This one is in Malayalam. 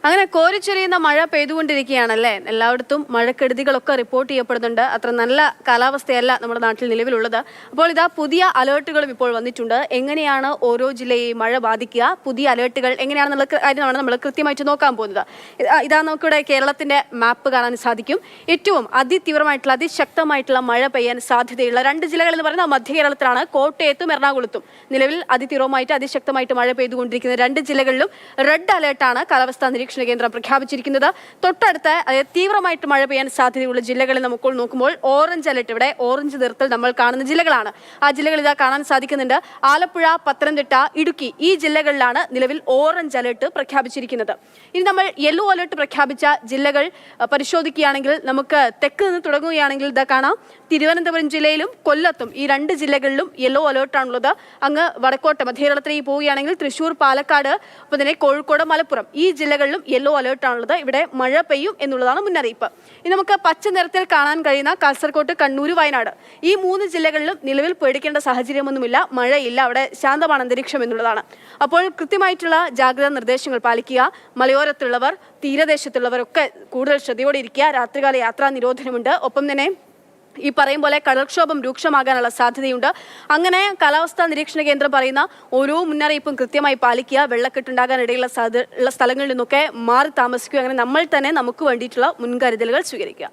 അങ്ങനെ കോരിച്ചൊരിയുന്ന മഴ പെയ്തുകൊണ്ടിരിക്കുകയാണല്ലേ. എല്ലായിടത്തും മഴക്കെടുതികളൊക്കെ റിപ്പോർട്ട് ചെയ്യപ്പെടുന്നുണ്ട്. അത്ര നല്ല കാലാവസ്ഥയല്ല നമ്മുടെ നാട്ടിൽ നിലവിലുള്ളത്. അപ്പോൾ ഇതാ പുതിയ അലേർട്ടുകളും ഇപ്പോൾ വന്നിട്ടുണ്ട്. എങ്ങനെയാണ് ഓരോ ജില്ലയെയും മഴ ബാധിക്കുക, പുതിയ അലേർട്ടുകൾ എങ്ങനെയാണെന്നുള്ള കാര്യമാണ് നമ്മൾ കൃത്യമായിട്ട് നോക്കാൻ പോകുന്നത്. ഇതാ നമുക്കിവിടെ കേരളത്തിന്റെ മാപ്പ് കാണാൻ സാധിക്കും. ഏറ്റവും അതിതീവ്രമായിട്ടുള്ള അതിശക്തമായിട്ടുള്ള മഴ പെയ്യാൻ സാധ്യതയുള്ള രണ്ട് ജില്ലകൾ എന്ന് പറയുന്നത് മധ്യ കേരളത്തിലാണ്. കോട്ടയത്തും എറണാകുളത്തും നിലവിൽ അതിതീവ്രമായിട്ട് അതിശക്തമായിട്ട് മഴ പെയ്തുകൊണ്ടിരിക്കുന്ന രണ്ട് ജില്ലകളിലും റെഡ് അലേർട്ടാണ് കാലാവസ്ഥാ നിരീക്ഷണ കേന്ദ്രം പ്രഖ്യാപിച്ചിരിക്കുന്നത്. തൊട്ടടുത്ത തീവ്രമായിട്ട് മഴ പെയ്യാൻ സാധ്യതയുള്ള ജില്ലകളിൽ നമുക്ക് നോക്കുമ്പോൾ ഓറഞ്ച് അലേർട്ട്, ഇവിടെ ഓറഞ്ച് നിറത്തിൽ നമ്മൾ കാണുന്ന ജില്ലകളാണ്. ആ ജില്ലകൾ ഇതാ കാണാൻ സാധിക്കുന്നുണ്ട്. ആലപ്പുഴ, പത്തനംതിട്ട, ഇടുക്കി ഈ ജില്ലകളിലാണ് നിലവിൽ ഓറഞ്ച് അലേർട്ട് പ്രഖ്യാപിച്ചിരിക്കുന്നത്. ഇനി നമ്മൾ യെല്ലോ അലേർട്ട് പ്രഖ്യാപിച്ച ജില്ലകൾ പരിശോധിക്കുകയാണെങ്കിൽ നമുക്ക് തെക്ക് നിന്ന് തുടങ്ങുകയാണെങ്കിൽ ഇതാ കാണാം. തിരുവനന്തപുരം ജില്ലയിലും കൊല്ലത്തും ഈ രണ്ട് ജില്ലകളിലും യെല്ലോ അലേർട്ടാണുള്ളത്. അങ്ങ് വടക്കോട്ട് മധ്യ കേരളത്തിലേക്ക് പോവുകയാണെങ്കിൽ തൃശ്ശൂർ, പാലക്കാട്, ഒപ്പം തന്നെ കോഴിക്കോട്, മലപ്പുറം ഈ ജില്ലകളിലും യെല്ലോ അലേർട്ടാണുള്ളത്. ഇവിടെ മഴ പെയ്യും എന്നുള്ളതാണ് മുന്നറിയിപ്പ്. ഇനി നമുക്ക് പച്ച നിറത്തിൽ കാണാൻ കഴിയുന്ന കാസർകോട്ട്, കണ്ണൂർ, വയനാട് ഈ മൂന്ന് ജില്ലകളിലും നിലവിൽ പേടിക്കേണ്ട സാഹചര്യമൊന്നുമില്ല, മഴയില്ല, അവിടെ ശാന്തമാണ് അന്തരീക്ഷം എന്നുള്ളതാണ്. അപ്പോൾ കൃത്യമായിട്ടുള്ള ജാഗ്രതാ നിർദ്ദേശങ്ങൾ പാലിക്കുക. മലയോരത്തുള്ളവർ, തീരദേശത്തുള്ളവരൊക്കെ കൂടുതൽ ശ്രദ്ധയോടെ ഇരിക്കുക. രാത്രികാല യാത്രാ നിരോധനമുണ്ട്. ഒപ്പം തന്നെ ഈ പറയും പോലെ കടൽക്ഷോഭം രൂക്ഷമാകാനുള്ള സാധ്യതയുണ്ട്. അങ്ങനെ കാലാവസ്ഥാ നിരീക്ഷണ കേന്ദ്രം പറയുന്ന ഓരോ മുന്നറിയിപ്പും കൃത്യമായി പാലിക്കുക. വെള്ളക്കെട്ടുണ്ടാകാൻ ഇടയുള്ള സ്ഥലങ്ങളിൽ നിന്നൊക്കെ മാറി താമസിക്കുക. അങ്ങനെ നമ്മൾ തന്നെ നമുക്ക് വേണ്ടിയിട്ടുള്ള മുൻകരുതലുകൾ സ്വീകരിക്കുക.